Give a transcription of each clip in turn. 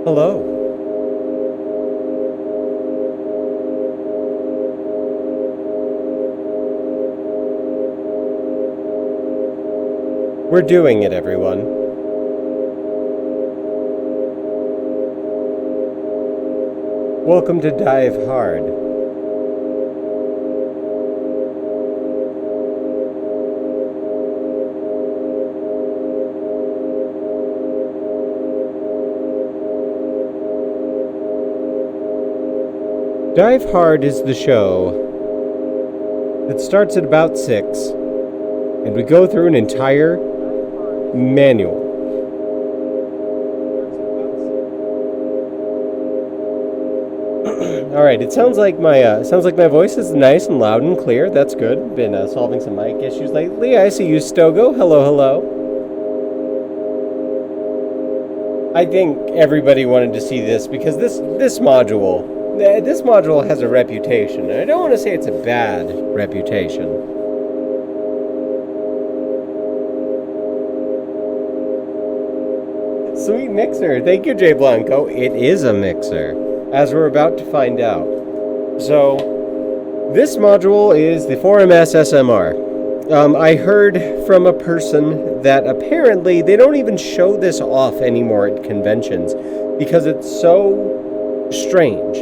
Hello. We're doing it, everyone. Welcome to Dive Hard. Dive Hard is the show that starts at about 6, and we go through an entire manual. All right, it sounds like my voice is nice and loud and clear. That's good. Been solving some mic issues lately. I see you, Stogo. Hello, hello. I think everybody wanted to see this because this module has a reputation. I don't want to say it's a bad reputation. Sweet mixer. Thank you, Jay Blanco. It is a mixer, as we're about to find out. So, this module is the 4MS SMR. I heard from a person that apparently they don't even show this off anymore at conventions because it's so strange.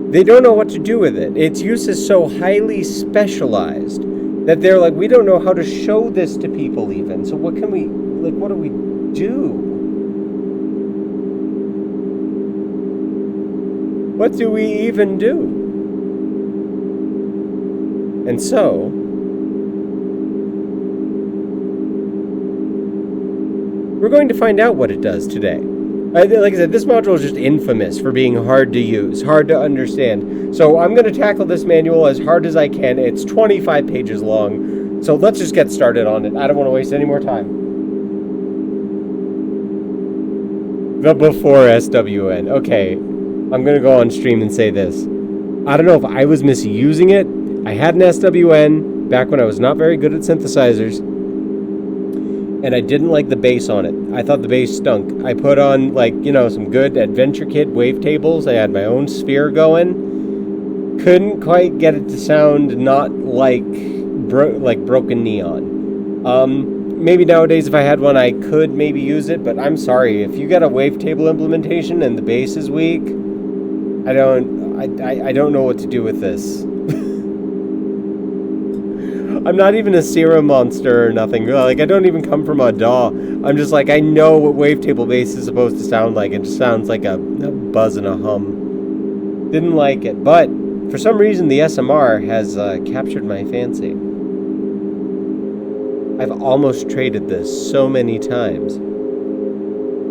They don't know what to do with it. Its use is so highly specialized that they're like, we don't know how to show this to people even. So what do we do? What do we even do? And so, we're going to find out what it does today. Like I said, this module is just infamous for being hard to use, hard to understand. So I'm going to tackle this manual as hard as I can. It's 25 pages long, so let's just get started on it. I don't want to waste any more time. The before SWN. Okay, I'm going to go on stream and say this. I don't know if I was misusing it. I had an SWN back when I was not very good at synthesizers, and I didn't like the bass on it. I thought the bass stunk. I put on, some good Adventure Kit wavetables. I had my own sphere going. Couldn't quite get it to sound not like Broken Neon. Maybe nowadays if I had one I could maybe use it, but I'm sorry. If you got a wavetable implementation and the bass is weak, I don't know what to do with this. I'm not even a serum monster or nothing. I don't even come from a DAW. I'm just I know what wavetable bass is supposed to sound like. It just sounds like a buzz and a hum. Didn't like it. But for some reason, the SMR has captured my fancy. I've almost traded this so many times.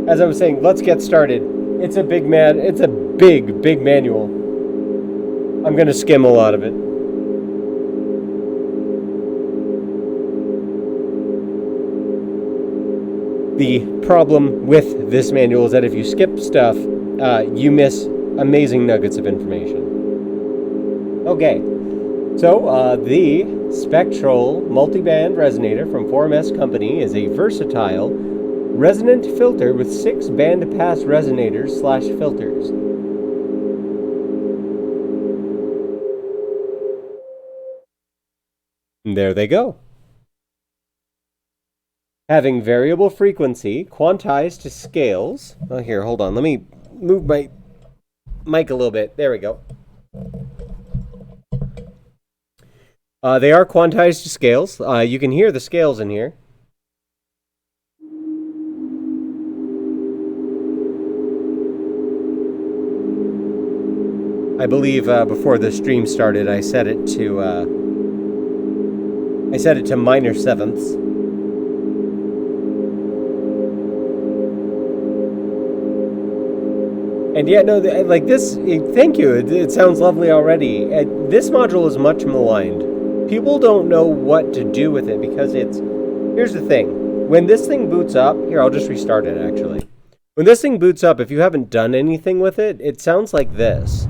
As I was saying, let's get started. It's a big manual. I'm going to skim a lot of it. The problem with this manual is that if you skip stuff, you miss amazing nuggets of information. Okay, so the Spectral Multiband Resonator from 4MS Company is a versatile resonant filter with 6 band-pass resonators/filters. And there they go. Having variable frequency, quantized to scales. Oh, here, hold on. Let me move my mic a little bit. There we go. They are quantized to scales. You can hear the scales in here. I believe before the stream started, I set it to minor sevenths. And yeah, no, thank you. It sounds lovely already. This module is much maligned. People don't know what to do with it because here's the thing. When this thing boots up, here, I'll just restart it actually. When this thing boots up, if you haven't done anything with it, it sounds like this.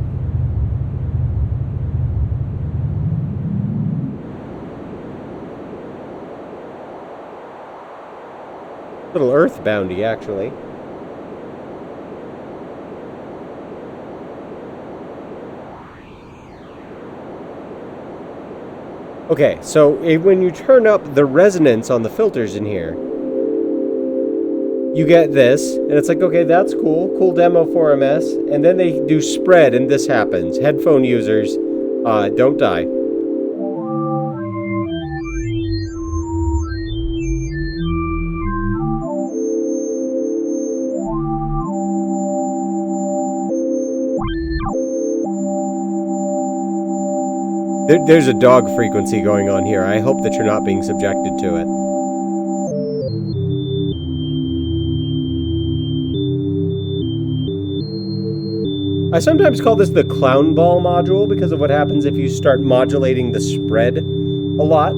Little earthboundy, actually. Okay, so when you turn up the resonance on the filters in here, you get this, and it's like, okay, that's cool. Cool demo for MS. And then they do spread, and this happens. Headphone users, don't die. There's a dog frequency going on here. I hope that you're not being subjected to it. I sometimes call this the clown ball module because of what happens if you start modulating the spread a lot.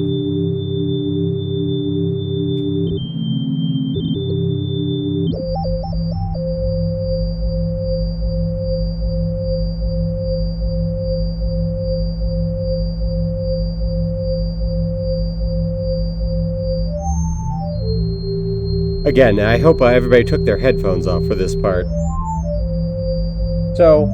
Again, I hope everybody took their headphones off for this part. So,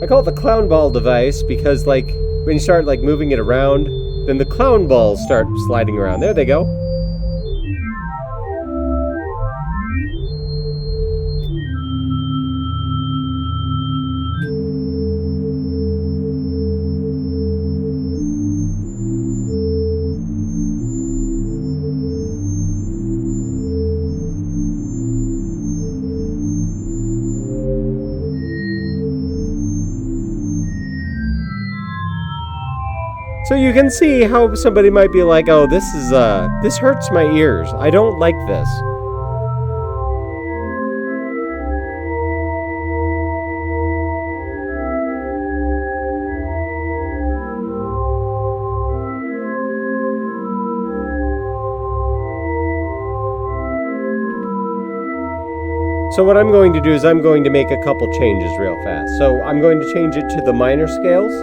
I call it the clown ball device because, like, when you start, like, moving it around, then the clown balls start sliding around. There they go. So you can see how somebody might be like, oh, this hurts my ears. I don't like this. So what I'm going to do is I'm going to make a couple changes real fast. So I'm going to change it to the minor scales.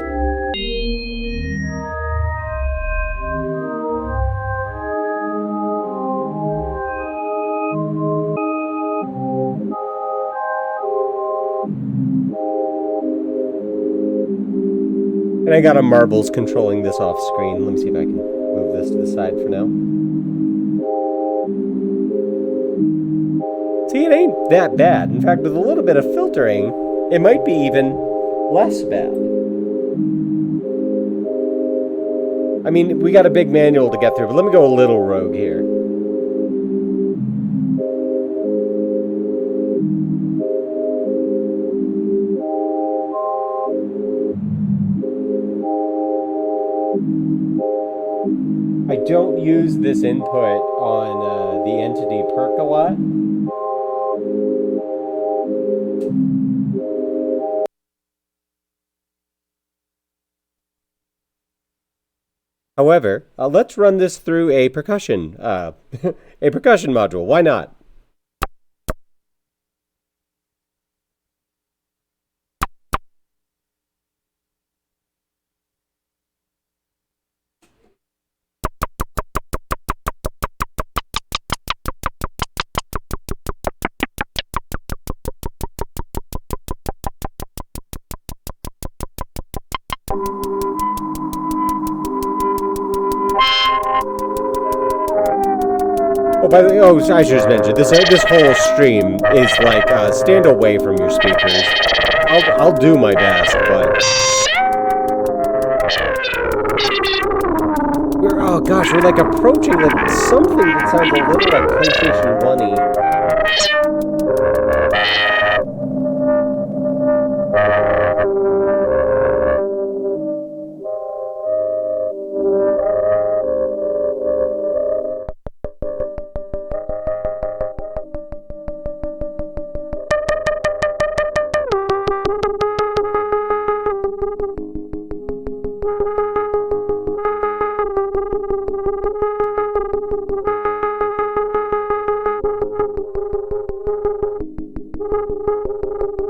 And I got a marbles controlling this off screen. Let me see if I can move this to the side for now. See, it ain't that bad. In fact, with a little bit of filtering, it might be even less bad. I mean, we got a big manual to get through, but let me go a little rogue here. I don't use this input on the entity perk a lot. However, let's run this through a percussion module. Why not? Oh, by the way, I should just mention this whole stream is like stand away from your speakers. I'll do my best, but we're like approaching like something that sounds a little like PlayStation 1-y.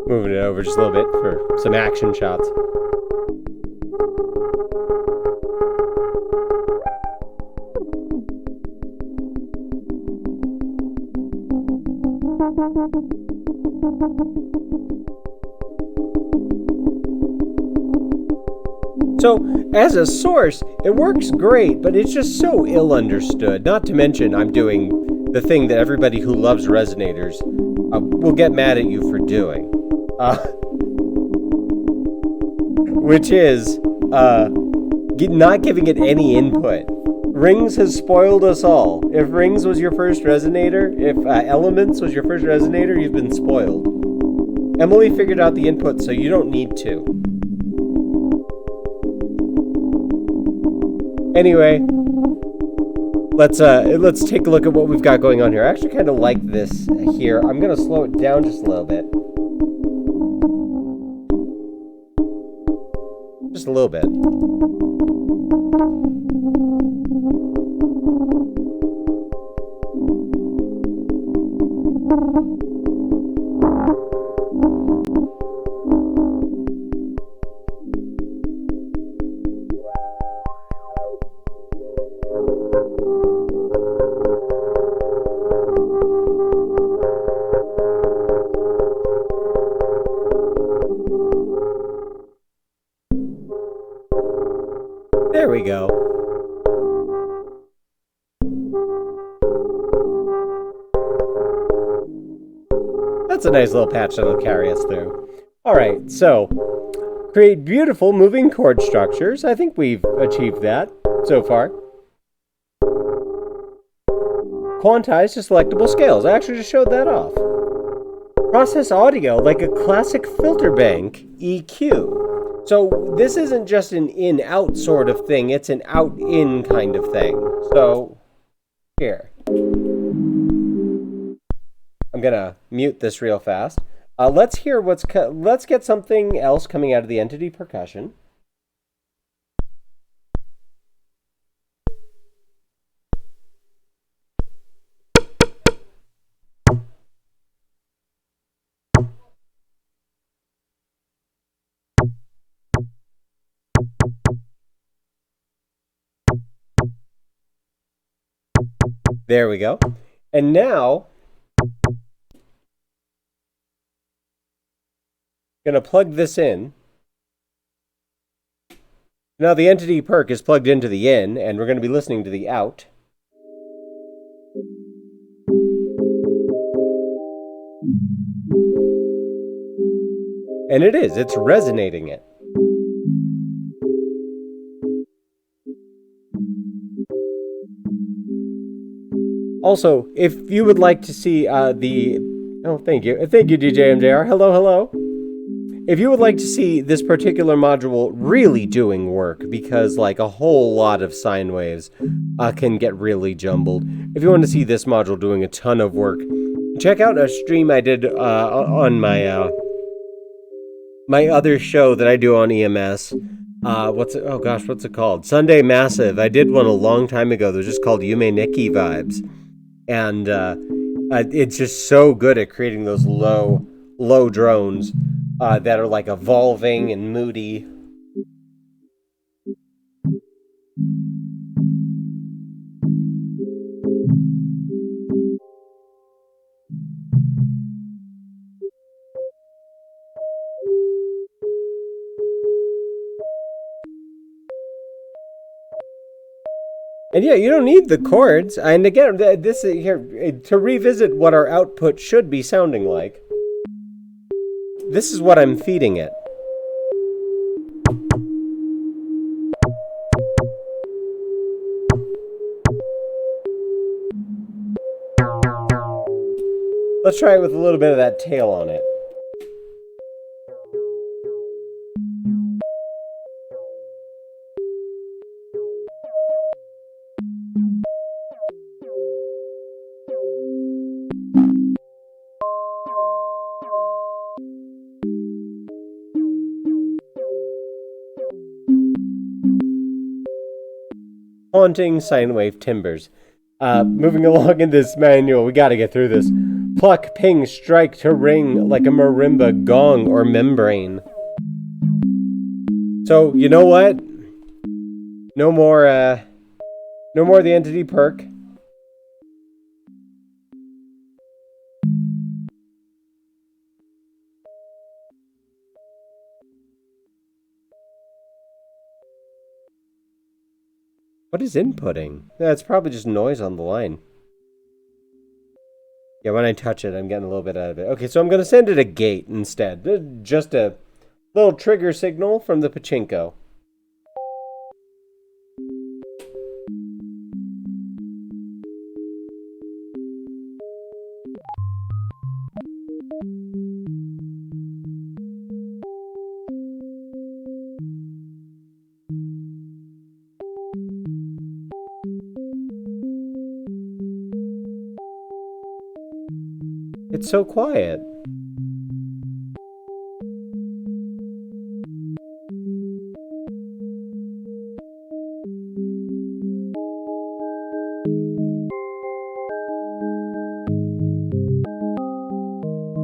Moving it over just a little bit for some action shots. So, as a source, it works great, but it's just so ill understood. Not to mention, I'm doing the thing that everybody who loves resonators will get mad at you for doing. Which is not giving it any input. Rings has spoiled us all. If Rings was your first resonator, if Elements was your first resonator, you've been spoiled. Emily figured out the input, so you don't need to. Anyway, let's take a look at what we've got going on here. I actually kind of like this here. I'm gonna slow it down just a little bit. Just a little bit. There we go. That's a nice little patch that'll carry us through. Alright, so create beautiful moving chord structures. I think we've achieved that so far. Quantize to selectable scales. I actually just showed that off. Process audio like a classic filter bank EQ. So this isn't just an in-out sort of thing, it's an out-in kind of thing. So, here. I'm gonna mute this real fast. Let's hear let's get something else coming out of the entity percussion. There we go. And now, I'm going to plug this in. Now the entity perk is plugged into the in, and we're going to be listening to the out. And it is. It's resonating it. Also, if you would like to see thank you, DJ MJR. Hello, hello. If you would like to see this particular module really doing work, because like a whole lot of sine waves can get really jumbled. If you want to see this module doing a ton of work, check out a stream I did on my my other show that I do on EMS. What's it called? Sunday Massive. I did one a long time ago. They're just called Yume Nikki Vibes. And it's just so good at creating those low drones that are like evolving and moody. And yeah, you don't need the chords. And again, this is here to revisit what our output should be sounding like. This is what I'm feeding it. Let's try it with a little bit of that tail on it. Haunting sine wave timbers. Moving along in this manual, we gotta get through this. Pluck, ping, strike to ring like a marimba, gong, or membrane. So, you know what? No more the entity perk. What is inputting? Yeah, it's probably just noise on the line. Yeah, when I touch it, I'm getting a little bit out of it. Okay, so I'm going to send it a gate instead. Just a little trigger signal from the pachinko. It's so quiet.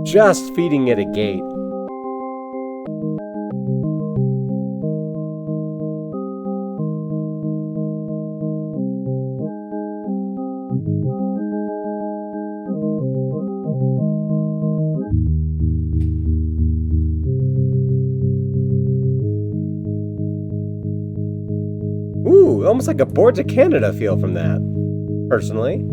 Just feeding it a gate. Ooh, almost like a Boards of Canada feel from that, personally.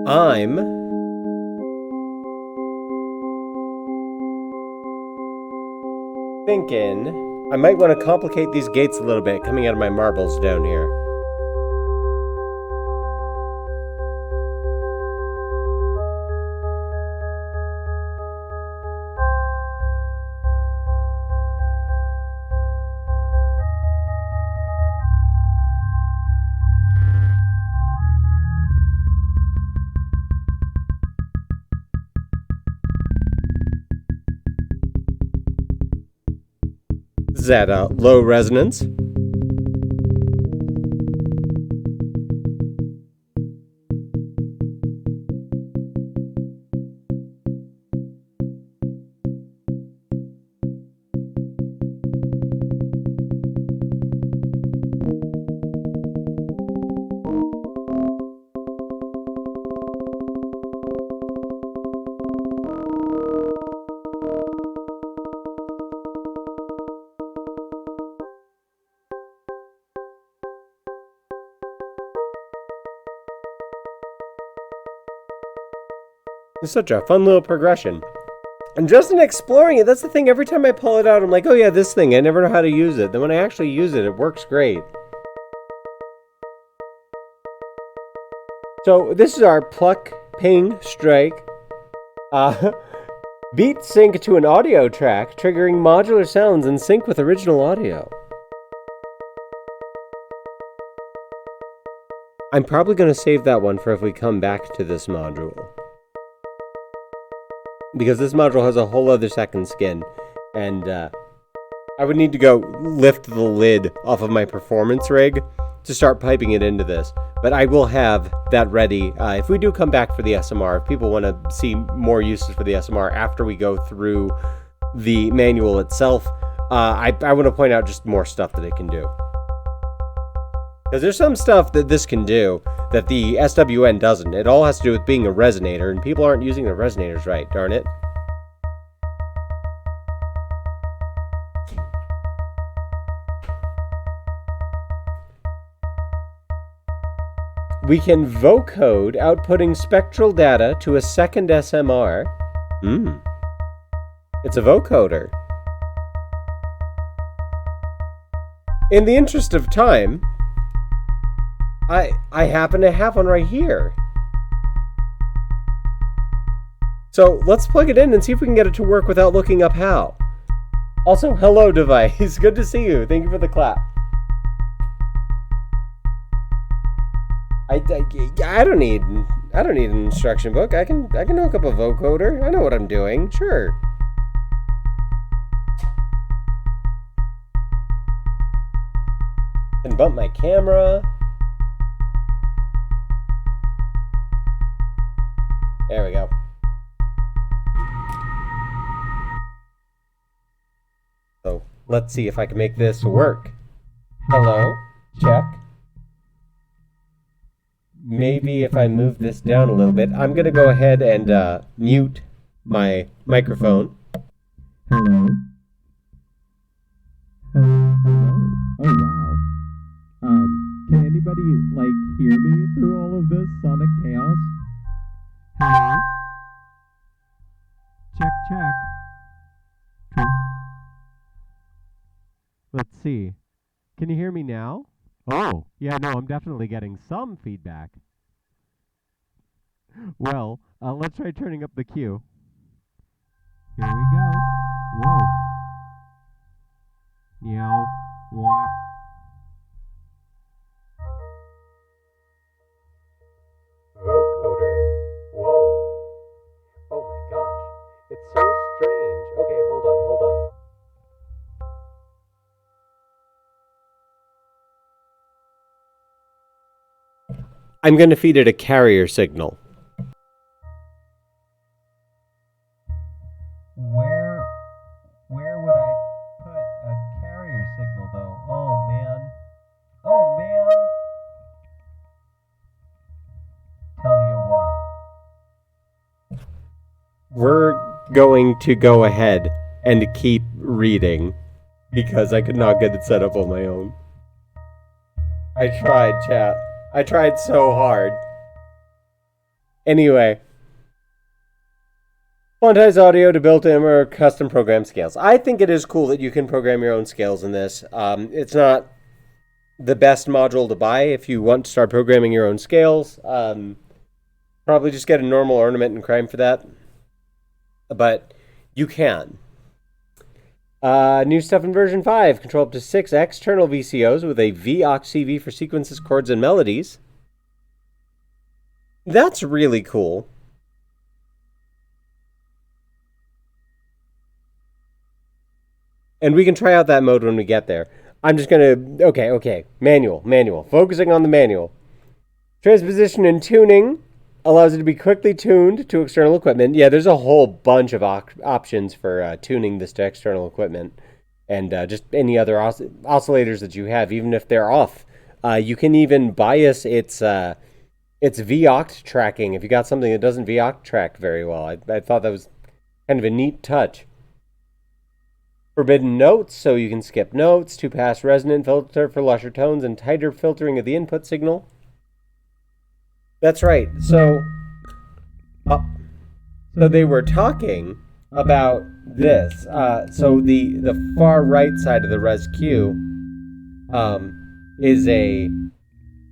I'm thinking I might want to complicate these gates a little bit coming out of my marbles down here. Is that low resonance? It's such a fun little progression. And just in exploring it, that's the thing, every time I pull it out, I'm like, oh yeah, this thing, I never know how to use it. Then when I actually use it, it works great. So this is our pluck, ping, strike, beat sync to an audio track, triggering modular sounds in sync with original audio. I'm probably going to save that one for if we come back to this module. Because this module has a whole other second skin, and I would need to go lift the lid off of my performance rig to start piping it into this. But I will have that ready if we do come back for the SMR. If people want to see more uses for the SMR after we go through the manual itself, I want to point out just more stuff that it can do. Because there's some stuff that this can do that the SWN doesn't. It all has to do with being a resonator, and people aren't using the resonators right, darn it. We can vocode outputting spectral data to a second SMR. It's a vocoder. In the interest of time, I happen to have one right here. So let's plug it in and see if we can get it to work without looking up how. Also, hello device. Good to see you. Thank you for the clap. I don't need an instruction book. I can hook up a vocoder. I know what I'm doing. Sure. And bump my camera. There we go. So let's see if I can make this work. Hello? Check. Maybe if I move this down a little bit, I'm going to go ahead and mute my microphone. Hello? Hello? Oh, wow. Can anybody, hear me through all of this sonic chaos? Hello? Check. Let's see. Can you hear me now? Oh, yeah, no, I'm definitely getting some feedback. Well, let's try turning up the cue. Here we go. Whoa. Meow. Wah. Vocoder. Whoa. Oh my gosh. It's so strange. Okay, hold on. I'm going to feed it a carrier signal. Where would I put a carrier signal though? Oh man. Tell you what. We're going to go ahead and keep reading because I could not get it set up on my own. I tried, chat. I tried so hard. Anyway. Quantize audio to built-in or custom program scales. I think it is cool that you can program your own scales in this. It's not the best module to buy if you want to start programming your own scales. Probably just get a normal ornament and crime for that. But you can. New stuff in version 5. Control up to 6 external VCOs with a VOX CV for sequences, chords, and melodies. That's really cool. And we can try out that mode when we get there. I'm just going to... Okay. Manual. Focusing on the manual. Transposition and tuning allows it to be quickly tuned to external equipment. Yeah, there's a whole bunch of options for tuning this to external equipment. And just any other oscillators that you have, even if they're off. You can even bias its VOCT tracking if you got something that doesn't VOCT track very well. I thought that was kind of a neat touch. Forbidden notes, so you can skip notes. 2-pass resonant filter for lusher tones and tighter filtering of the input signal. That's right. So they were talking about this. So the far right side of the res Q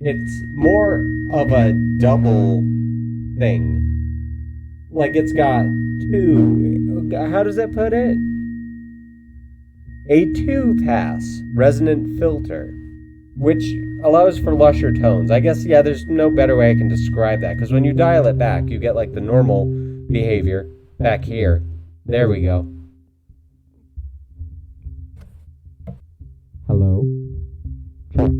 it's more of a double thing. Like it's got two. How does that put it? A 2-pass resonant filter, which allows for lusher tones. I guess, yeah, there's no better way I can describe that, because when you dial it back, you get like the normal behavior back here. There we go. Hello? Check.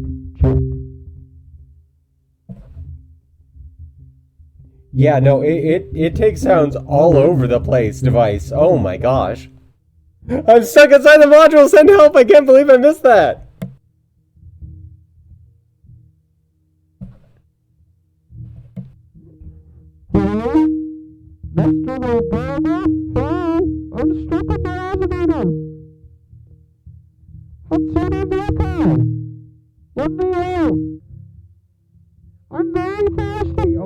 Yeah, no, it takes sounds all over the place, device. Oh my gosh. I'm stuck inside the module! Send help! I can't believe I missed that! Hello? Mr. Obama? Hello? I'm stuck in the elevator! I'm sitting there. Let me out! I'm very thirsty!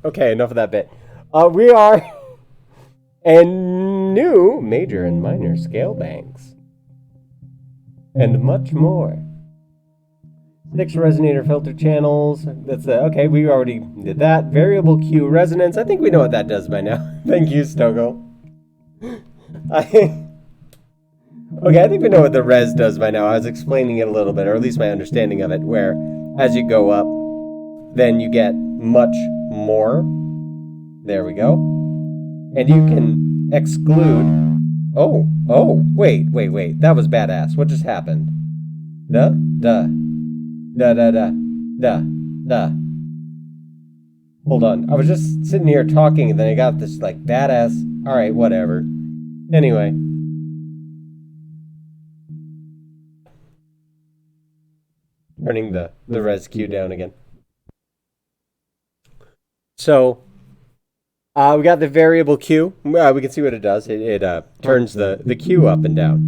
Okay, enough of that bit. We are... and new major and minor scale banks. And much more. 6 resonator filter channels. That's okay, we already did that. Variable Q resonance. I think we know what that does by now. Thank you, Stogo. Okay, I think we know what the res does by now. I was explaining it a little bit, or at least my understanding of it, where as you go up, then you get much more. There we go. And you can exclude... Oh, wait. That was badass. What just happened? Da. Hold on. I was just sitting here talking, and then I got this, like, badass... Alright, whatever. Anyway. Turning the res Q down again. So, we got the variable Q. We can see what it does. It turns the Q up and down.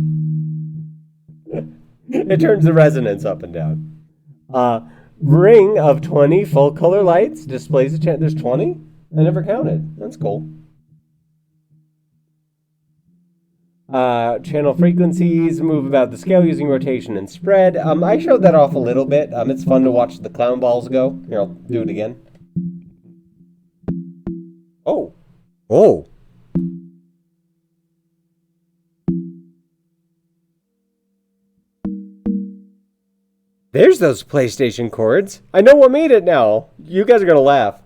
It turns the resonance up and down. Ring of 20 full color lights displays the there's 20? I never counted. That's cool. Channel frequencies move about the scale using rotation and spread. I showed that off a little bit. It's fun to watch the clown balls go. Here, I'll do it again. Oh. Oh. There's those PlayStation chords. I know what made it now. You guys are gonna laugh.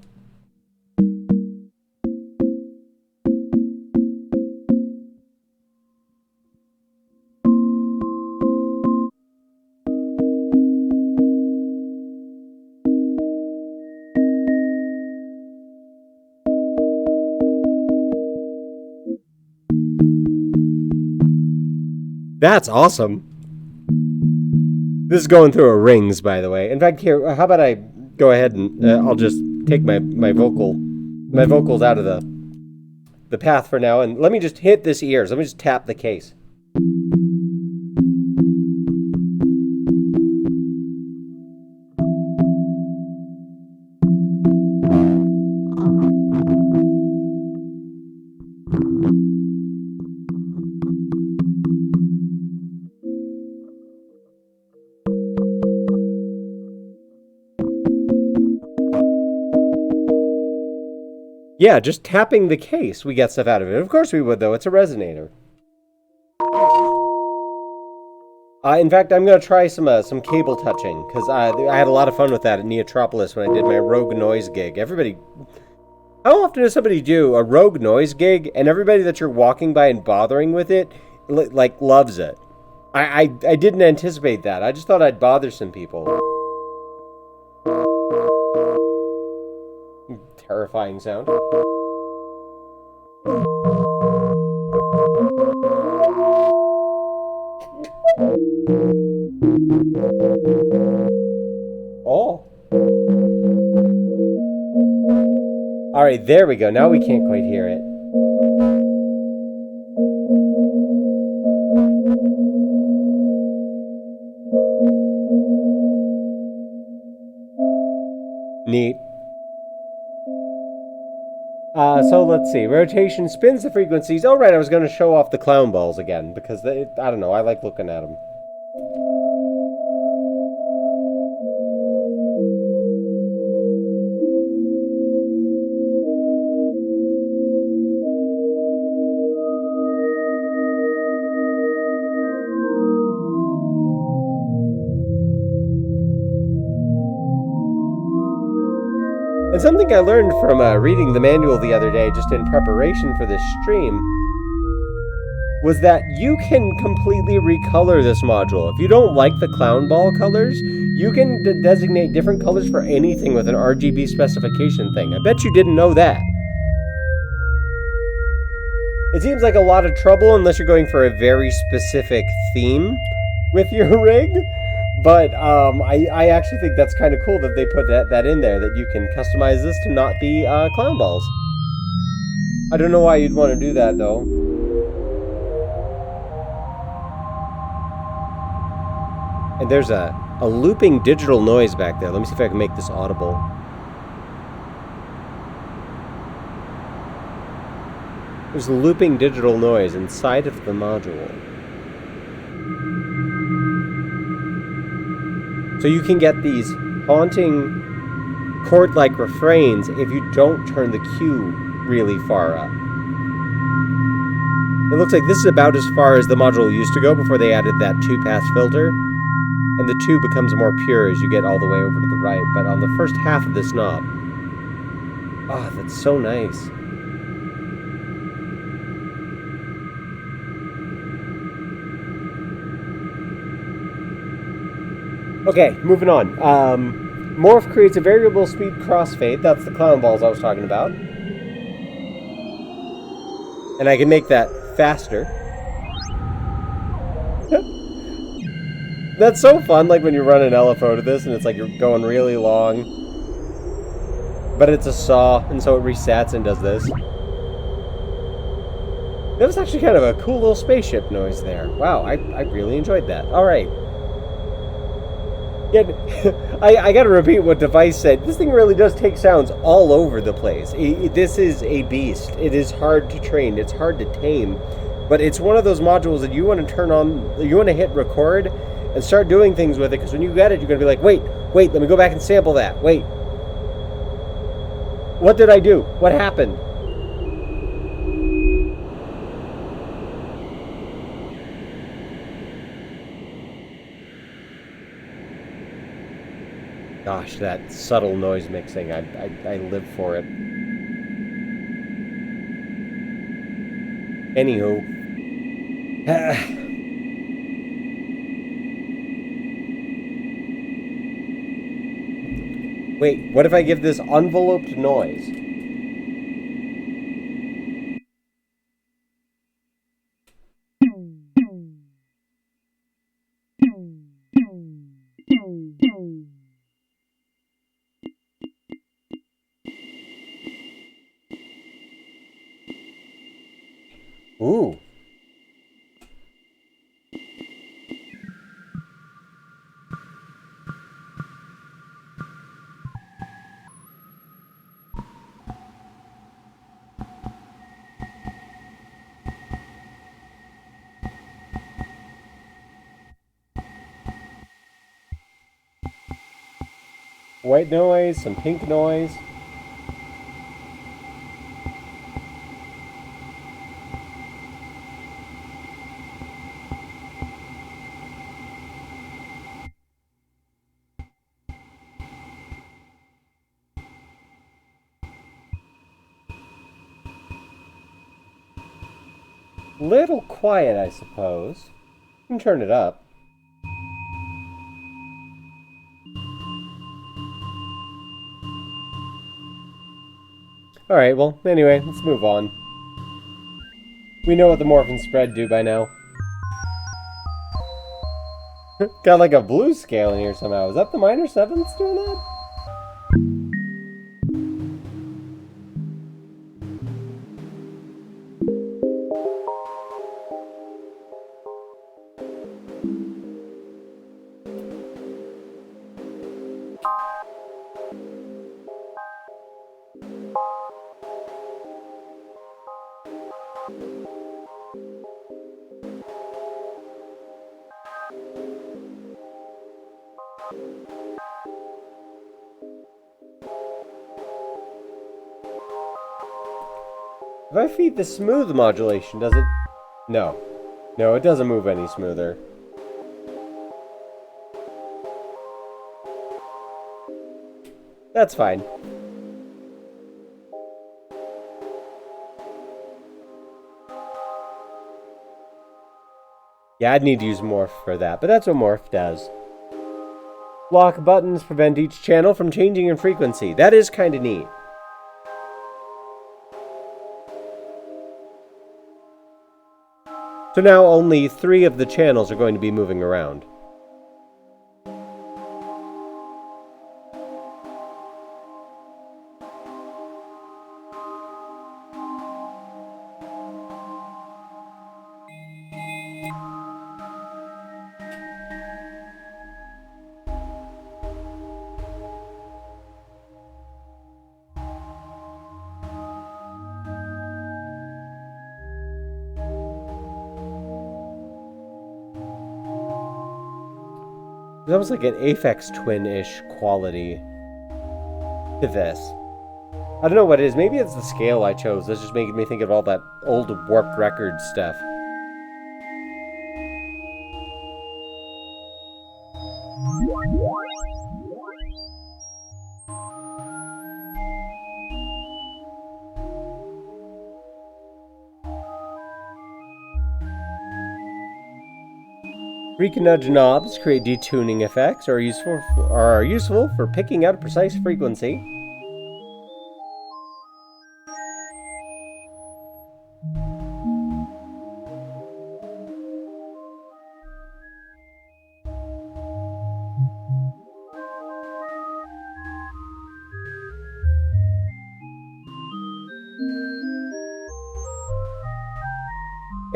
That's awesome. This is going through a rings, by the way. In fact, here, how about I go ahead and I'll just take my vocals out of the path for now, and let me just hit this ears. Let me just tap the case. Yeah, just tapping the case, we get stuff out of it. Of course we would, though. It's a resonator. In fact, I'm going to try some cable touching, because I had a lot of fun with that at Neotropolis when I did my Rogue Noise gig. Everybody... How often does somebody do a Rogue Noise gig, and everybody that you're walking by and bothering with it, like, loves it? I didn't anticipate that. I just thought I'd bother some people. Terrifying sound. Oh. Alright, there we go. Now we can't quite hear it. Neat. So let's see. Rotation spins the frequencies. Oh, right, I was going to show off the clown balls again, because they, I don't know, I like looking at them. And something I learned from reading the manual the other day, just in preparation for this stream, was that you can completely recolor this module. If you don't like the clown ball colors, you can designate different colors for anything with an RGB specification thing. I bet you didn't know that. It seems like a lot of trouble unless you're going for a very specific theme with your rig. But I actually think that's kind of cool that they put that in there, that you can customize this to not be clown balls. I don't know why you'd want to do that, though. And there's a looping digital noise back there. Let me see if I can make this audible. There's a looping digital noise inside of the module. So you can get these haunting chord-like refrains if you don't turn the Q really far up. It looks like this is about as far as the module used to go before they added that 2-pass filter. And the 2 becomes more pure as you get all the way over to the right. But on the first half of this knob... Oh, that's so nice. Okay, moving on. Morph creates a variable speed crossfade. That's the clown balls I was talking about. And I can make that faster. That's so fun, like when you run an LFO to this and it's like you're going really long. But it's a saw, and so it resets and does this. That was actually kind of a cool little spaceship noise there. Wow, I really enjoyed that. Alright. Yeah, I gotta repeat what Device said. This thing really does take sounds all over the place. This is a beast. It is hard to train. It's hard to tame. But it's one of those modules that you want to turn on, you want to hit record and start doing things with it, because when you get it, you're going to be like, wait, let me go back and sample that. Wait. What did I do? What happened? Gosh, that subtle noise mixing, I live for it. Anywho. Wait, what if I give this enveloped noise? Ooh. White noise, some pink noise. Little quiet, I suppose. You can turn it up. Alright, well, anyway, let's move on. We know what the morph and spread do by now. Got like a blues scale in here somehow. Is that the minor sevenths doing that? If I feed the smooth modulation, does it... No. No, it doesn't move any smoother. That's fine. Yeah, I'd need to use Morph for that, but that's what Morph does. Lock buttons prevent each channel from changing in frequency. That is kind of neat. So now only 3 of the channels are going to be moving around. There's almost like an Aphex Twin-ish quality to this. I don't know what it is. Maybe it's the scale I chose. That's just making me think of all that old Warped Records stuff. Freak nudge knobs create detuning effects or are useful for picking out a precise frequency.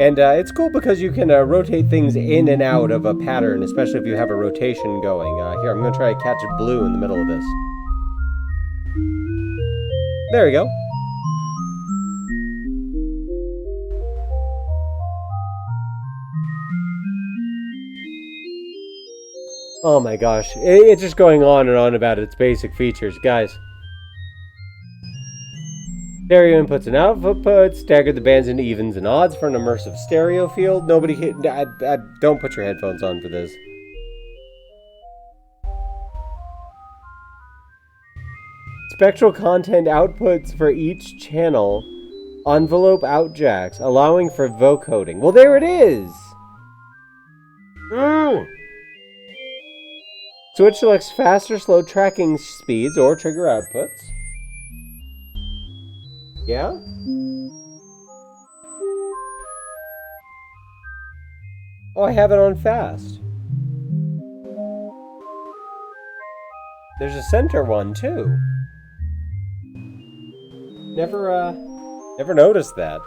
And it's cool because you can rotate things in and out of a pattern, especially if you have a rotation going. Here, I'm going to try to catch a blue in the middle of this. There we go. Oh my gosh. It's just going on and on about its basic features. Guys. Stereo inputs and outputs, stagger the bands into evens and odds for an immersive stereo field. Nobody hit. Don't put your headphones on for this. Spectral content outputs for each channel. Envelope out jacks, allowing for vocoding. Well, there it is! Switch selects fast or slow tracking speeds or trigger outputs. Yeah? Oh, I have it on fast. There's a center one, too. Never noticed that.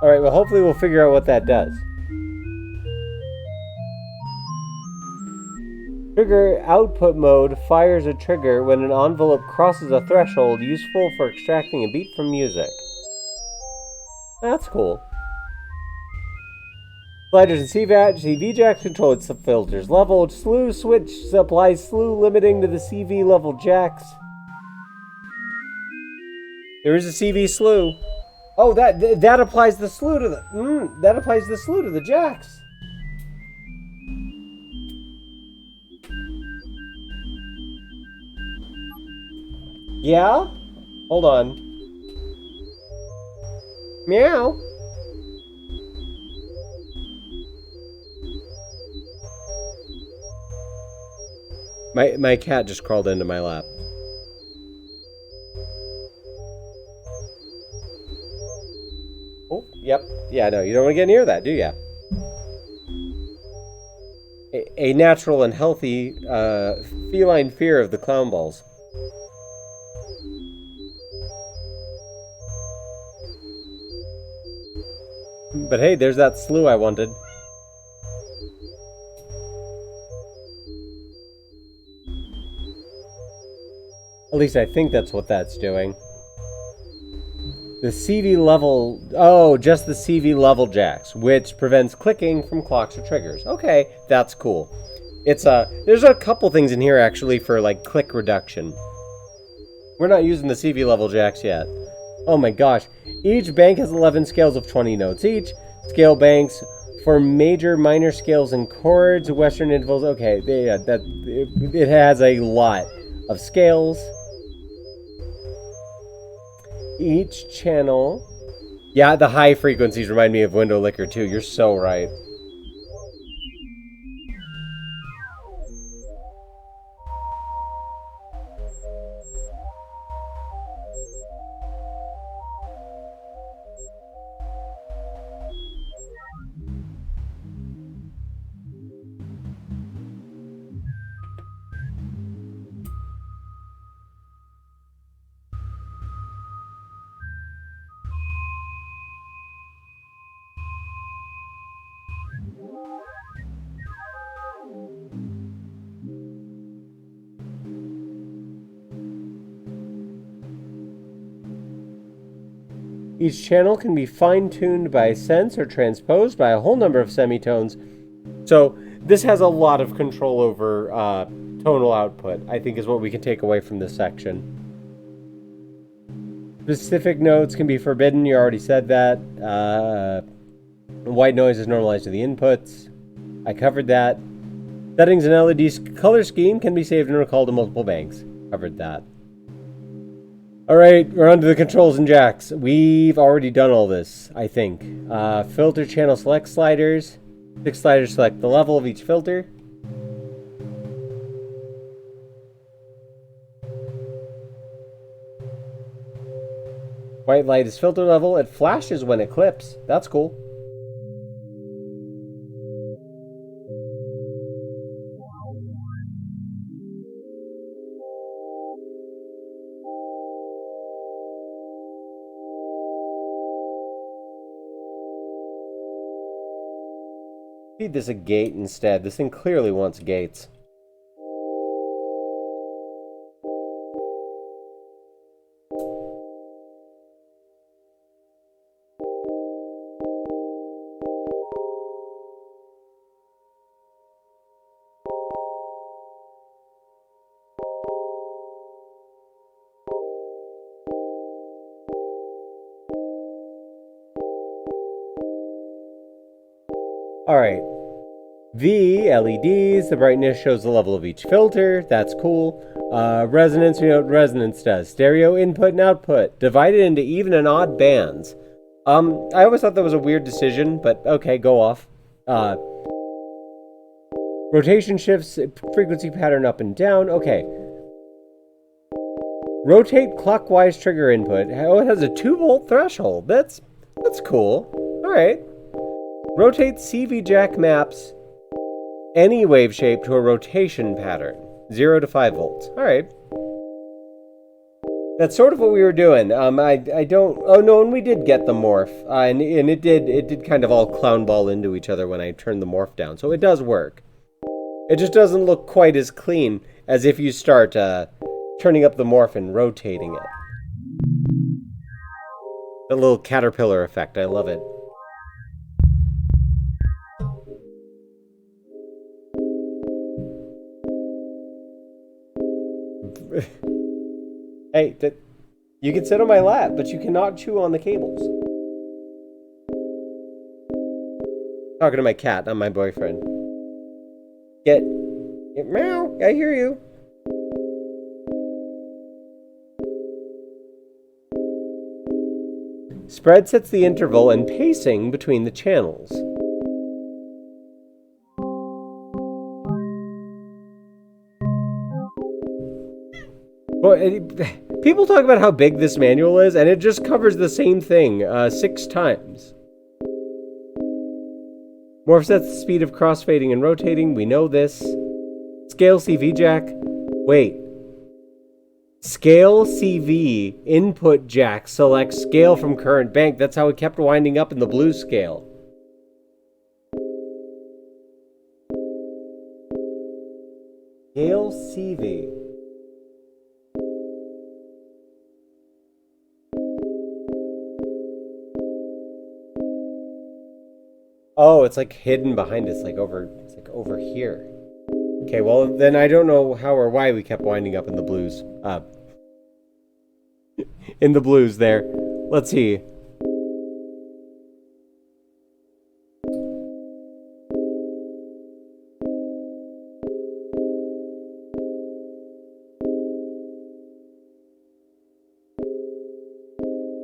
Alright, well hopefully we'll figure out what that does. Trigger output mode fires a trigger when an envelope crosses a threshold useful for extracting a beat from music. That's cool. Sliders and CV jacks control its filters level. Slew switch applies slew limiting to the CV level jacks. There is a CV slew. Oh, that applies the slew to the that applies the slew to the jacks. Yeah? Hold on. Meow. My cat just crawled into my lap. Oh, yep. Yeah, no, you don't want to get near that, do ya? A natural and healthy feline fear of the clown balls. But hey, there's that slew I wanted. At least I think that's what that's doing. The CV level... Oh, just the CV level jacks, which prevents clicking from clocks or triggers. Okay, that's cool. It's there's a couple things in here, actually, for, like, click reduction. We're not using the CV level jacks yet. Oh my gosh. Each bank has 11 scales of 20 notes each. Scale banks for major, minor scales and chords, Western intervals. Okay, it has a lot of scales. Each channel... Yeah, the high frequencies remind me of Window Licker too. You're so right. Each channel can be fine-tuned by sense or transposed by a whole number of semitones. So this has a lot of control over tonal output, I think is what we can take away from this section. Specific notes can be forbidden, you already said that. White noise is normalized to the inputs. I covered that. Settings and LED color scheme can be saved and recalled to multiple banks. Covered that. Alright, we're on to the controls and jacks. We've already done all this, I think. Filter channel select sliders. 6 sliders select the level of each filter. White light is filter level. It flashes when it clips. That's cool. Feed this a gate instead. This thing clearly wants gates. Alright. V, LEDs, the brightness shows the level of each filter. That's cool. Resonance, we know what resonance does. Stereo input and output, divided into even and odd bands. I always thought that was a weird decision, but okay, go off. Rotation shifts, frequency pattern up and down. Okay. Rotate clockwise trigger input. Oh, it has a 2-volt threshold. That's cool. Alright. Rotate CV jack maps any wave shape to a rotation pattern. 0 to 5 volts. Alright. That's sort of what we were doing. I don't... Oh, no, and we did get the morph. And it did kind of all clown ball into each other when I turned the morph down. So it does work. It just doesn't look quite as clean as if you start turning up the morph and rotating it. The little caterpillar effect. I love it. Hey, you can sit on my lap, but you cannot chew on the cables. Talking to my cat, not my boyfriend. Get meow, I hear you. Spread sets the interval and pacing between the channels. People talk about how big this manual is, and it just covers the same thing 6 times. Morph sets the speed of crossfading and rotating. We know this. Scale CV jack. Wait. Scale CV input jack selects scale from current bank. That's how it kept winding up in the blue scale. Scale CV. Oh, it's like hidden behind us, it's like over here. Okay, well then I don't know how or why we kept winding up in the blues. In the blues there. Let's see.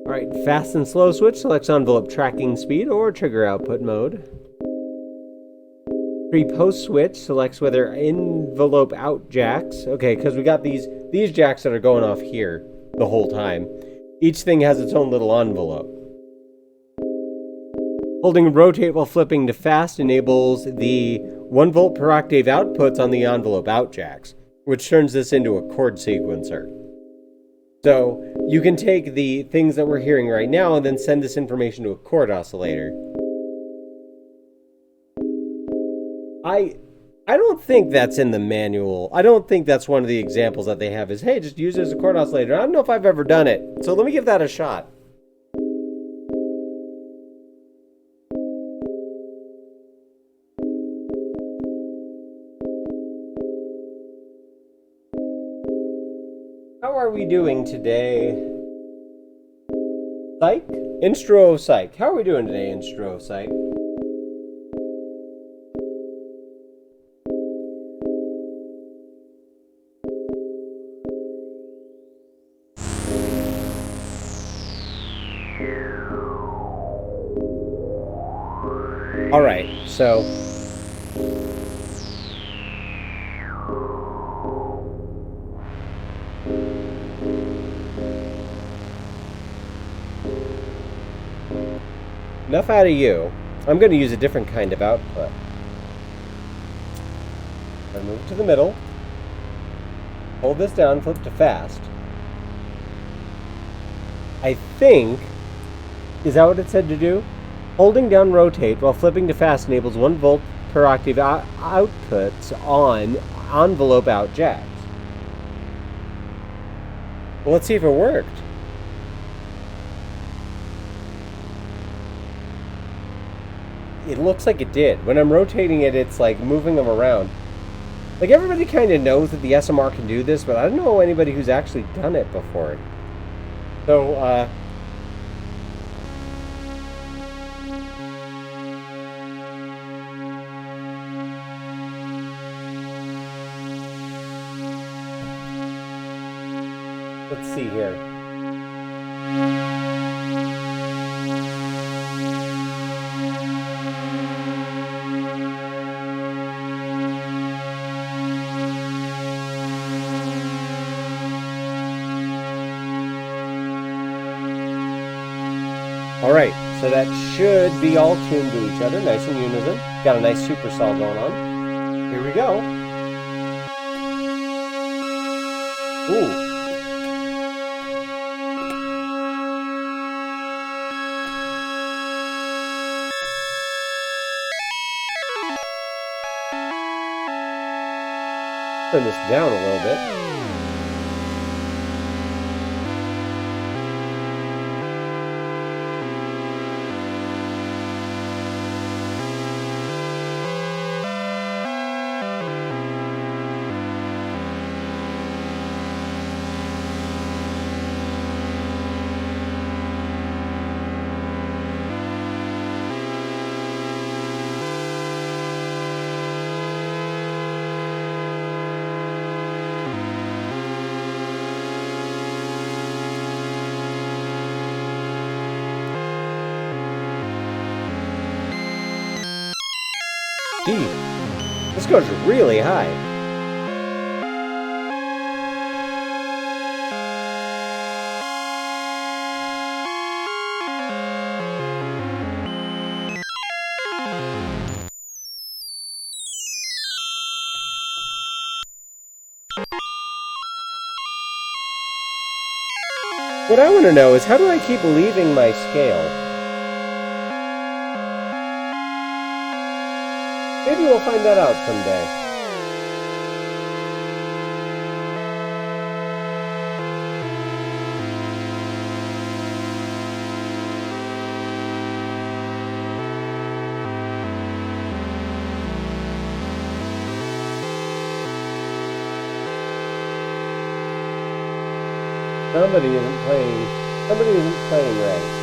Alright, fast and slow switch selects envelope tracking speed or trigger output mode. Pre-post switch selects whether envelope out jacks. Okay, because we got these jacks that are going off here the whole time. Each thing has its own little envelope. Holding rotate while flipping to fast enables the 1 volt per octave outputs on the envelope out jacks, which turns this into a chord sequencer. So you can take the things that we're hearing right now and then send this information to a chord oscillator. I don't think that's in the manual. I don't think that's one of the examples that they have is, hey, just use it as a chord oscillator. I don't know if I've ever done it. So let me give that a shot. How are we doing today? Psych? Instro Psych. How are we doing today, Instro Psych? Alright, so enough out of you. I'm going to use a different kind of output. I move to the middle. Hold this down, flip to fast. I think, is that what it said to do? Holding down rotate while flipping to fast enables 1 volt per octave outputs on envelope out jacks. Well, let's see if it worked. It looks like it did. When I'm rotating it, it's like moving them around. Like, everybody kind of knows that the SMR can do this, but I don't know anybody who's actually done it before. So, let's see here. Alright, so that should be all tuned to each other, nice and unison. Got a nice supersaw going on. Here we go. Ooh. Turn this down a little bit. Gee, this goes really high. What I want to know is, how do I keep leaving my scale? Maybe we'll find that out someday. Somebody isn't playing right.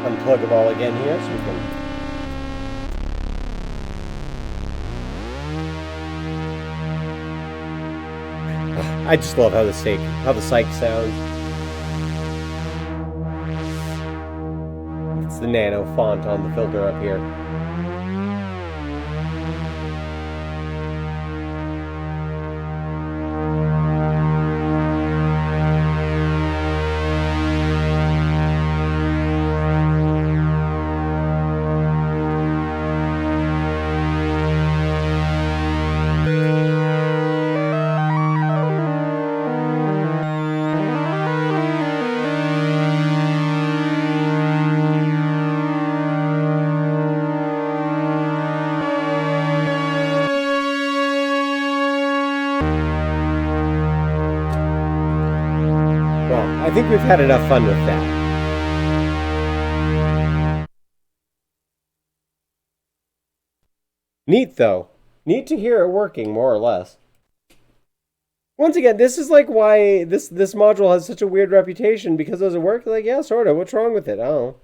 Unplug them all again here so we can... I just love how the psych sounds. It's the nano font on the filter up here. I think we've had enough fun with that. Neat, though. Neat to hear it working, more or less. Once again, this is like why this module has such a weird reputation, because does it work? Like, yeah, sort of. What's wrong with it? I don't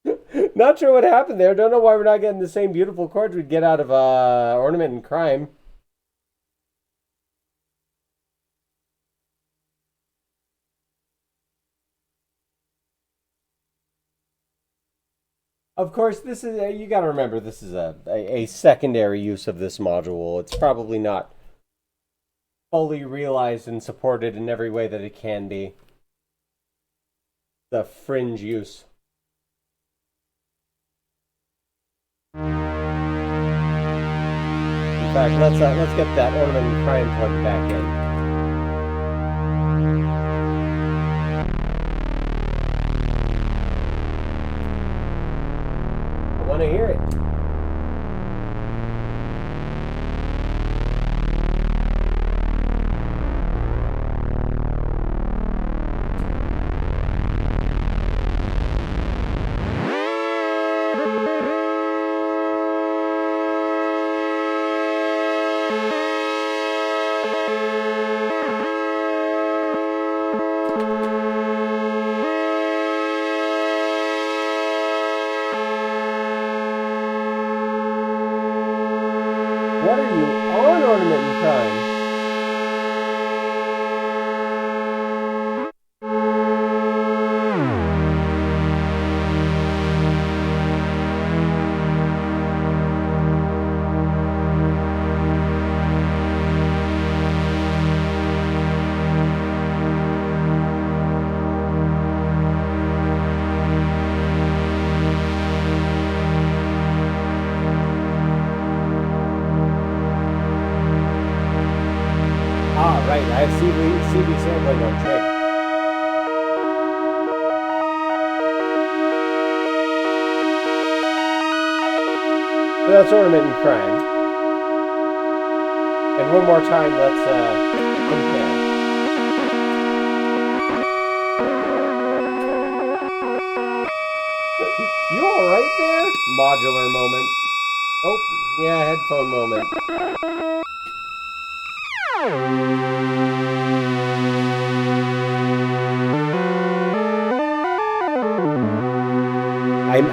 know. Not sure what happened there. Don't know why we're not getting the same beautiful chords we'd get out of Ornament and Crime. Of course, this is you got to remember this is a secondary use of this module. It's probably not fully realized and supported in every way that it can be. The fringe use. In fact, let's get that Ornament and Crime plugged back in. I want to hear it. What are you on, Ornament and Crime? Ah, right. I have CV sampling on trig. So that's Ornament and Crime. And one more time, let's compare. You all right there? Modular moment. Oh, yeah, headphone moment.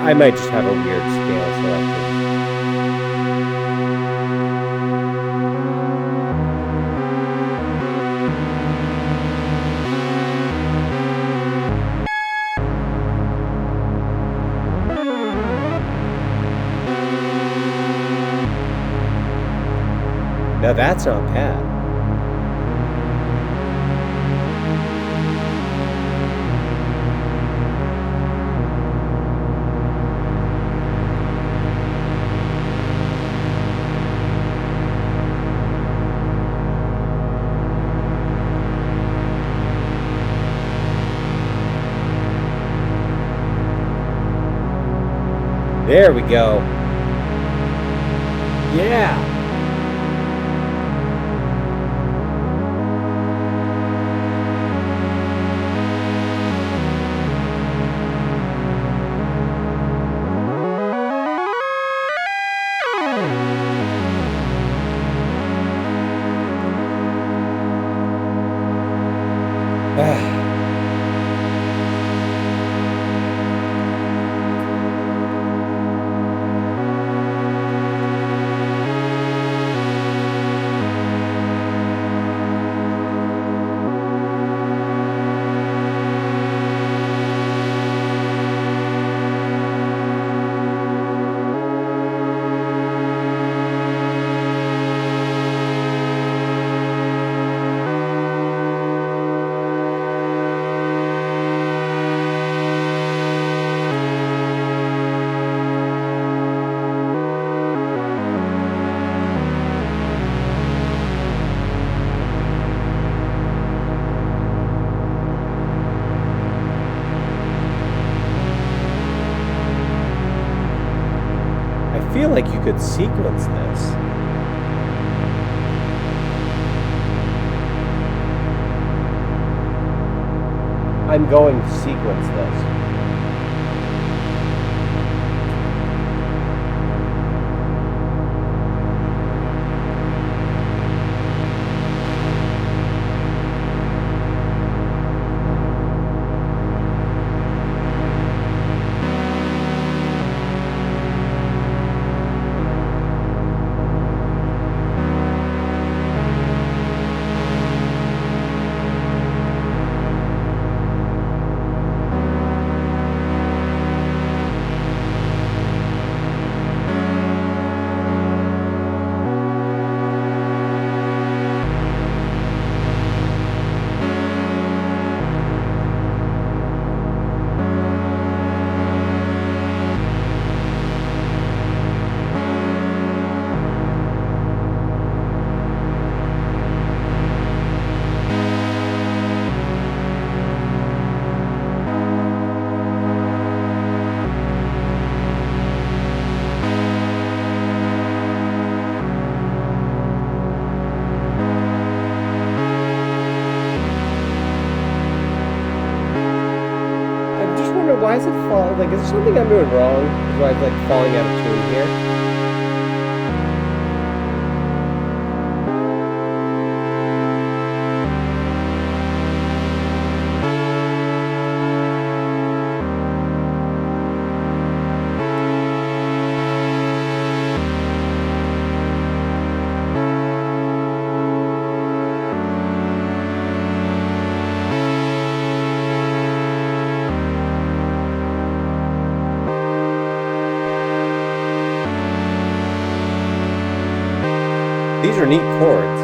I might just have a weird scale selected. Now that's not bad. There we go. Yeah. I feel like you could sequence this. I'm going to sequence this. know, why is it falling? Like, is there something I'm doing wrong? Why it's like falling out of tune here? These are neat chords.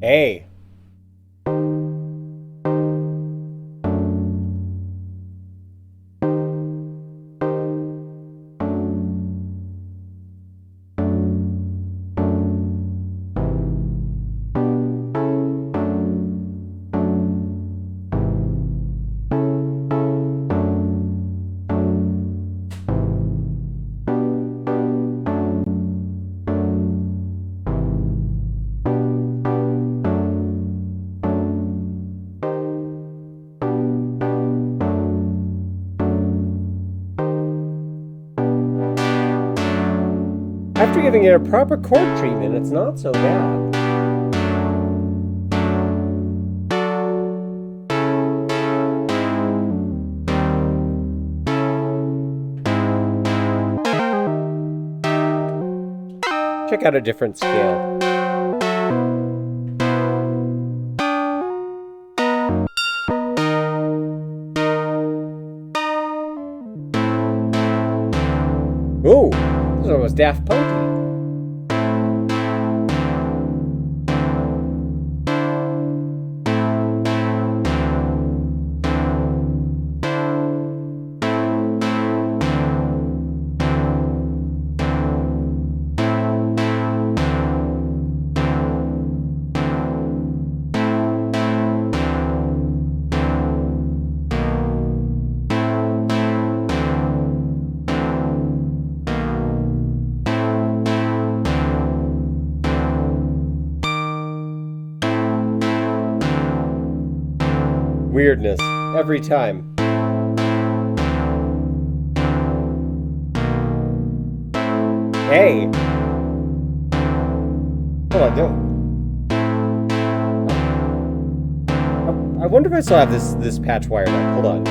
Hey. After giving it a proper chord treatment, it's not so bad. Check out a different scale. Ooh, this is almost Daft Punky. Weirdness every time. Hey. Hold on, don't. I wonder if I still have this patch wired up. Hold on.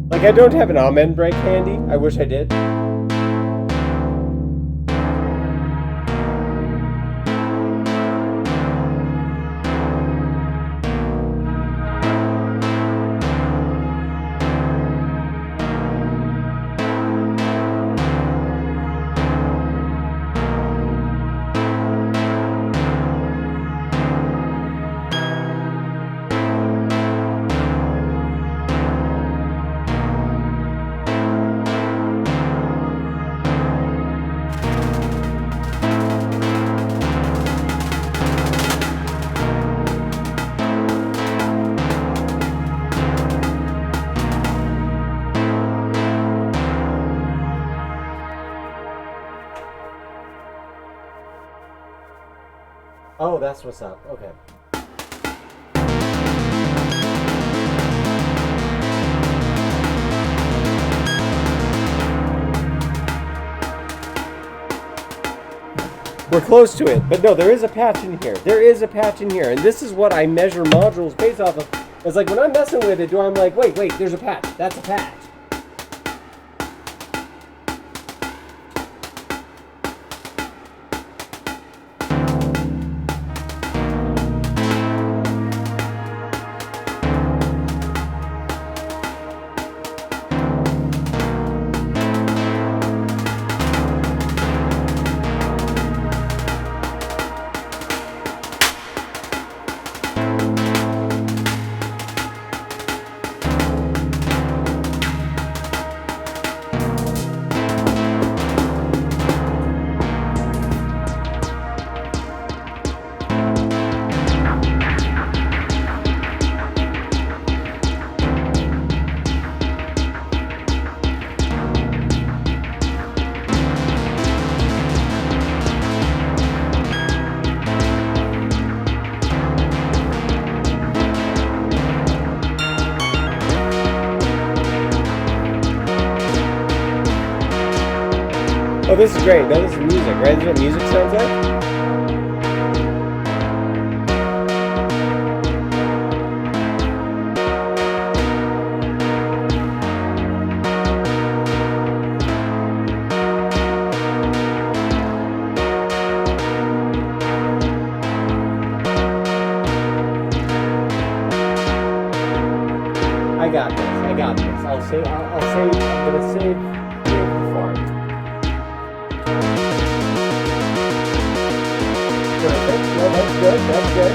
Like, I don't have an amen break handy. I wish I did. Oh, that's what's up. Okay. We're close to it, but no, there is a patch in here. There is a patch in here, and this is what I measure modules based off of. It's like when I'm messing with it, I'm like, wait, there's a patch. That's a patch. Oh, this is great. No, this is music, right? This is what music sounds like? I got this. I got this. I'll save. I'm gonna save the farm. Perfect. No, that's good. That's good.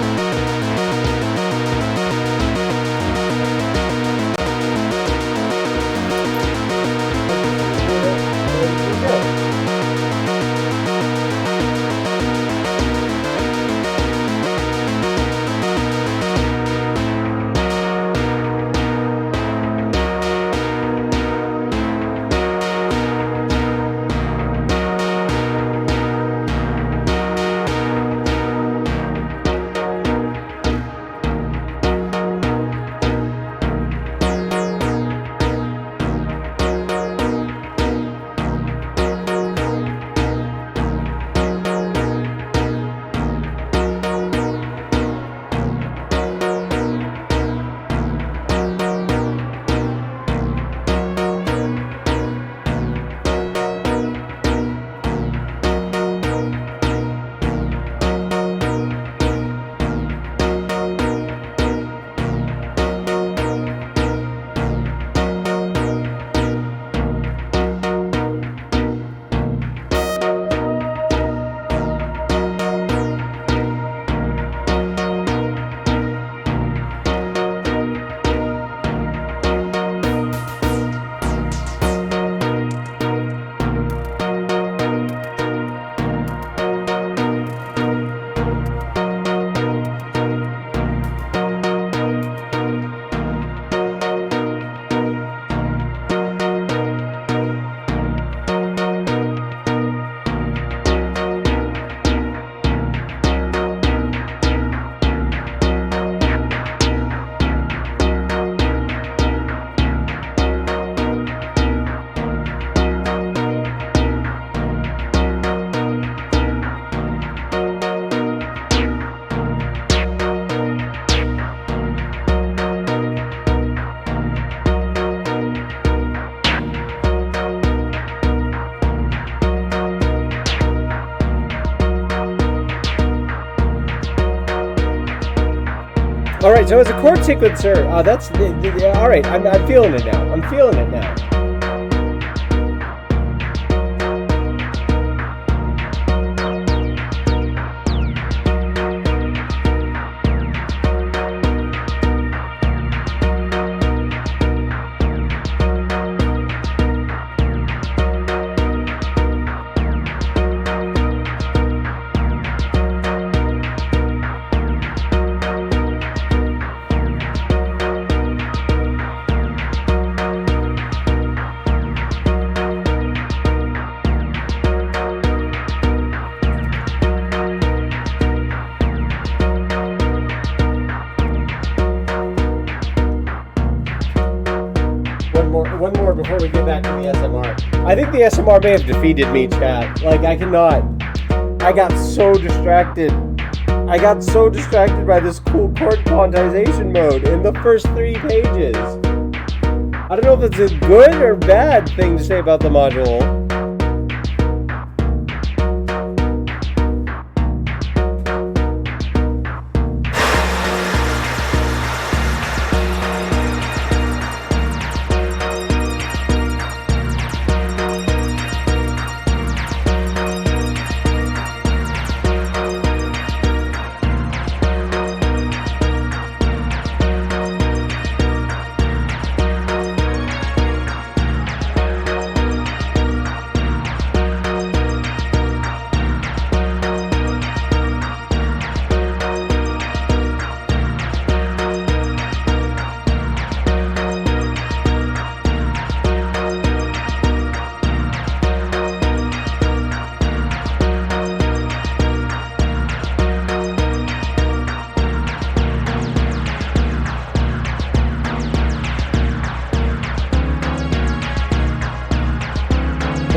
All right, so as a chord sequencer, that's all right. I'm feeling it now. I'm feeling it now. One more before we get back to the SMR. I think the SMR may have defeated me, chat. Like, I cannot. I got so distracted. I got so distracted by this cool chord quantization mode in the first 3 pages. I don't know if it's a good or bad thing to say about the module.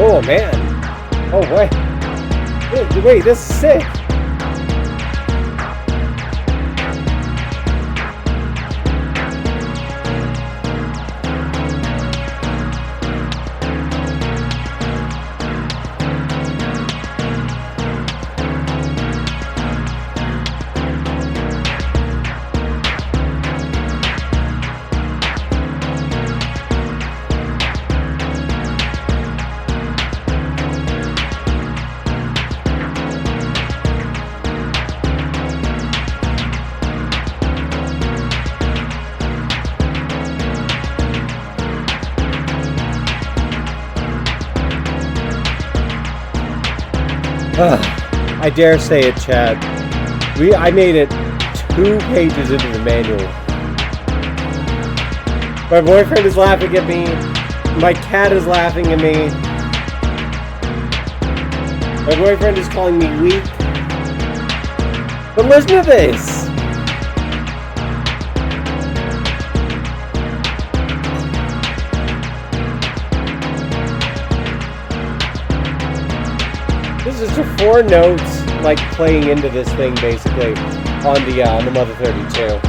Oh man. Oh What? Wait, this is sick. I dare say it, Chad. I made it 2 pages into the manual. My boyfriend is laughing at me. My cat is laughing at me. My boyfriend is calling me weak. But listen to this! This is just 4 notes, like, playing into this thing, basically, on the Mother 32.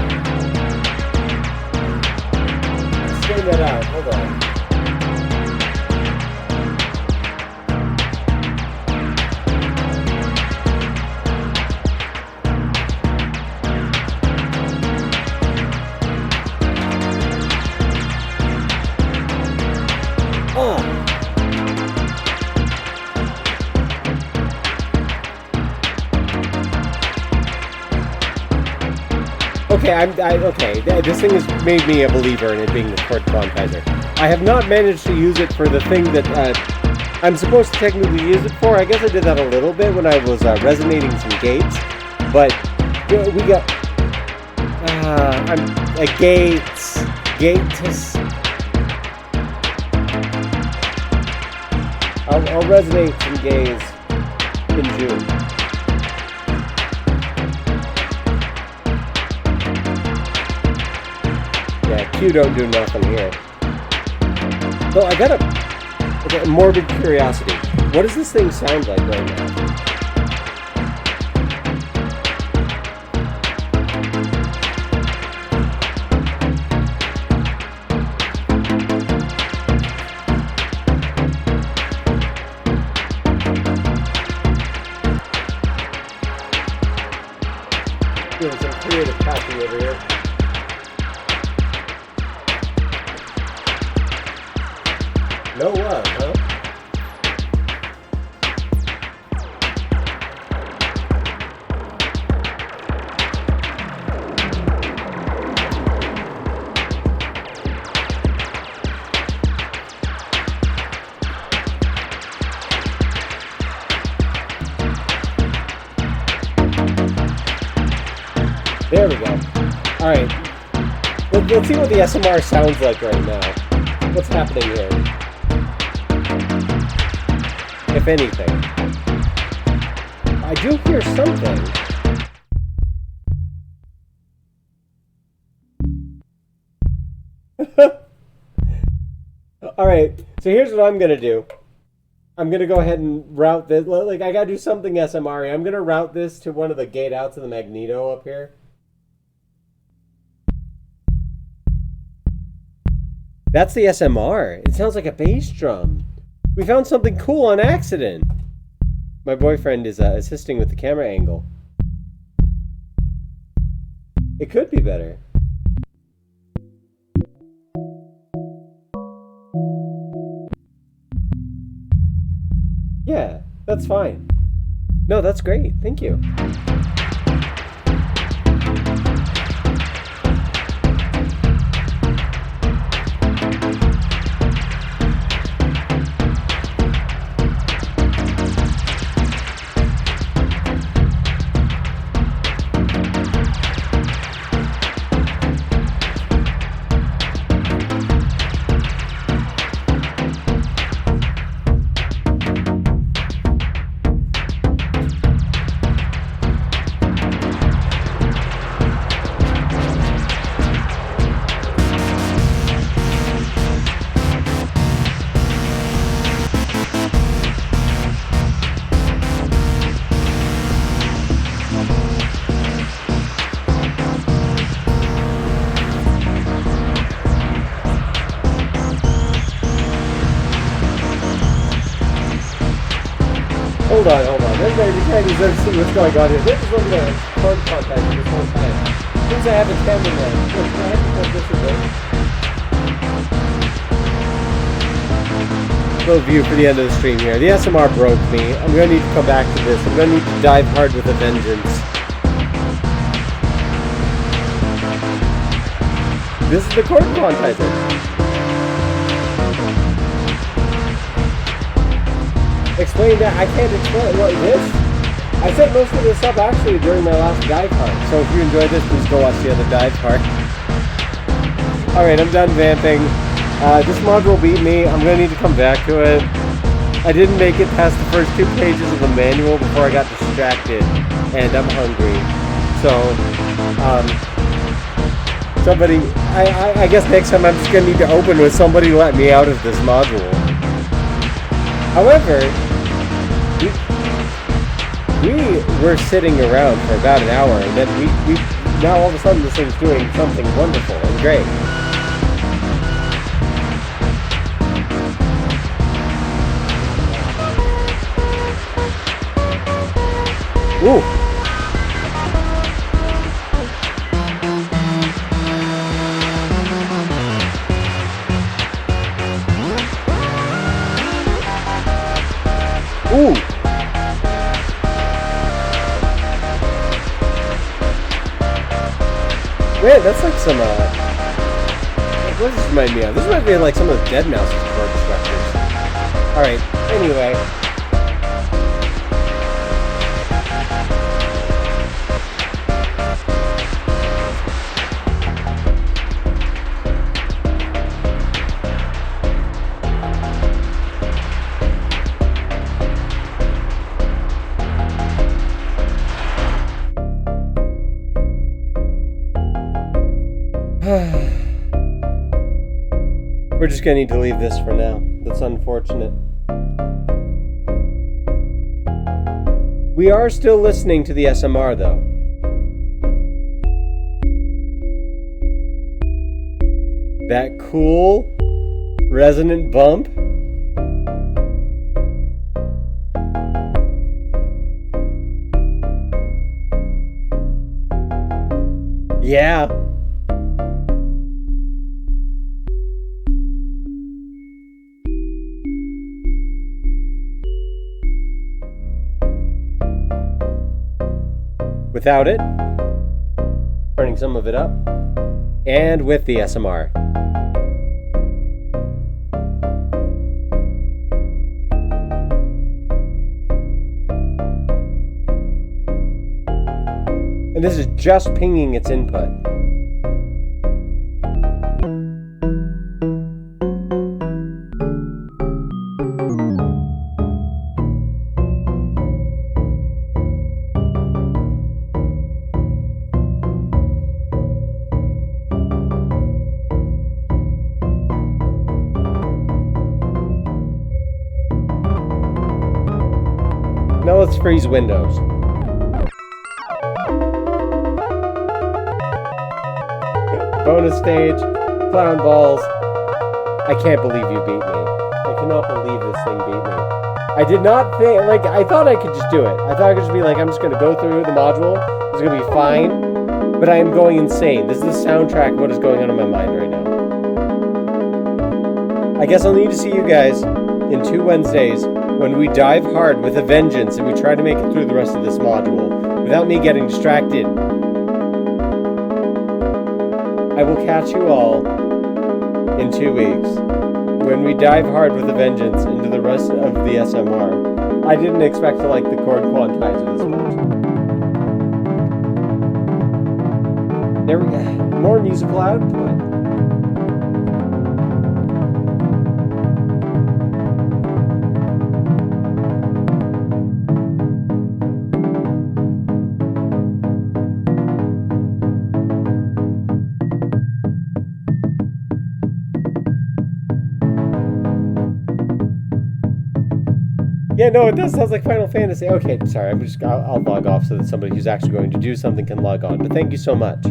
Let's spin that out. Hold on. Okay, this thing has made me a believer in it being the chord quantizer. I have not managed to use it for the thing that I'm supposed to technically use it for. I guess I did that a little bit when I was resonating some gates, but we got gates. I'll resonate some gays in June. Yeah, Q don't do nothing here. So I got a morbid curiosity. What does this thing sound like right now? Doing some creative patching over here. No what, huh? There we go. Alright. Let's see what the SMR sounds like right now. What's happening here? If anything. I do hear something. Alright, so here's what I'm gonna do. I'm gonna go ahead and route this. Like, I gotta do something SMR-y. I'm gonna route this to one of the gate outs of the magneto up here. That's the SMR. It sounds like a bass drum. We found something cool on accident. My boyfriend is assisting with the camera angle. It could be better. Yeah, that's fine. No, that's great. Thank you. hold on. Everybody be trying to see what's going on here. This is looking at card contact this whole time. Since I have a camera man, look, I have to put this in there. Little view for the end of the stream here. The SMR broke me. I'm going to need to come back to this. I'm going to need to dive hard with a vengeance. This is the cord quantizer. Explain that. I can't explain what this. I set most of this up actually during my last dive part. So if you enjoyed this, please go watch the other dive part. Alright, I'm done vamping. This module beat me. I'm going to need to come back to it. I didn't make it past the first 2 pages of the manual before I got distracted. And I'm hungry. So, somebody, I guess next time I'm just going to need to open with somebody let me out of this module. However, we were sitting around for about an hour, and then we now all of a sudden this thing's doing something wonderful and great. Ooh. Ooh. Man, that's like some, what does this remind me of? This reminds me of like some of the Dead Mouse's chord structures. Alright, anyway. We're just gonna need to leave this for now. That's unfortunate. We are still listening to the SMR though. That cool resonant bump. Yeah. Without it, turning some of it up, and with the SMR. And this is just pinging its input. Now let's freeze Windows. Bonus stage, clown balls. I can't believe you beat me. I cannot believe this thing beat me. I did not think, like, I thought I could just do it. I thought I could just be like, I'm just going to go through the module. It's going to be fine. But I am going insane. This is the soundtrack of what is going on in my mind right now. I guess I'll need to see you guys in 2 Wednesdays when we dive hard with a vengeance and we try to make it through the rest of this module without me getting distracted. I will catch you all in 2 weeks when we dive hard with a vengeance into the rest of the SMR. I didn't expect to like the chord quantizer this much. There we go. More musical output. Yeah, no, it does. Sounds like Final Fantasy. Okay, sorry. I'll log off so that somebody who's actually going to do something can log on. But thank you so much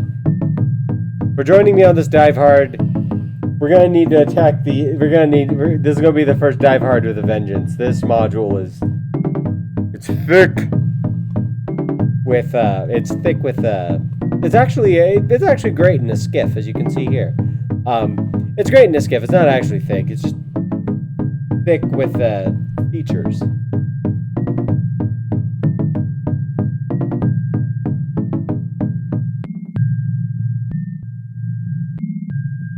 for joining me on this dive hard. We're gonna need to attack the. This is gonna be the first dive hard with a vengeance. This module is. It's thick with it's actually great in a skiff, as you can see here. It's great in a skiff. It's not actually thick. It's just thick with features.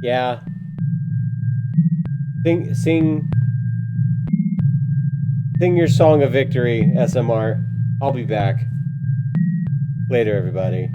Yeah. Sing your song of victory, SMR. I'll be back. Later, everybody.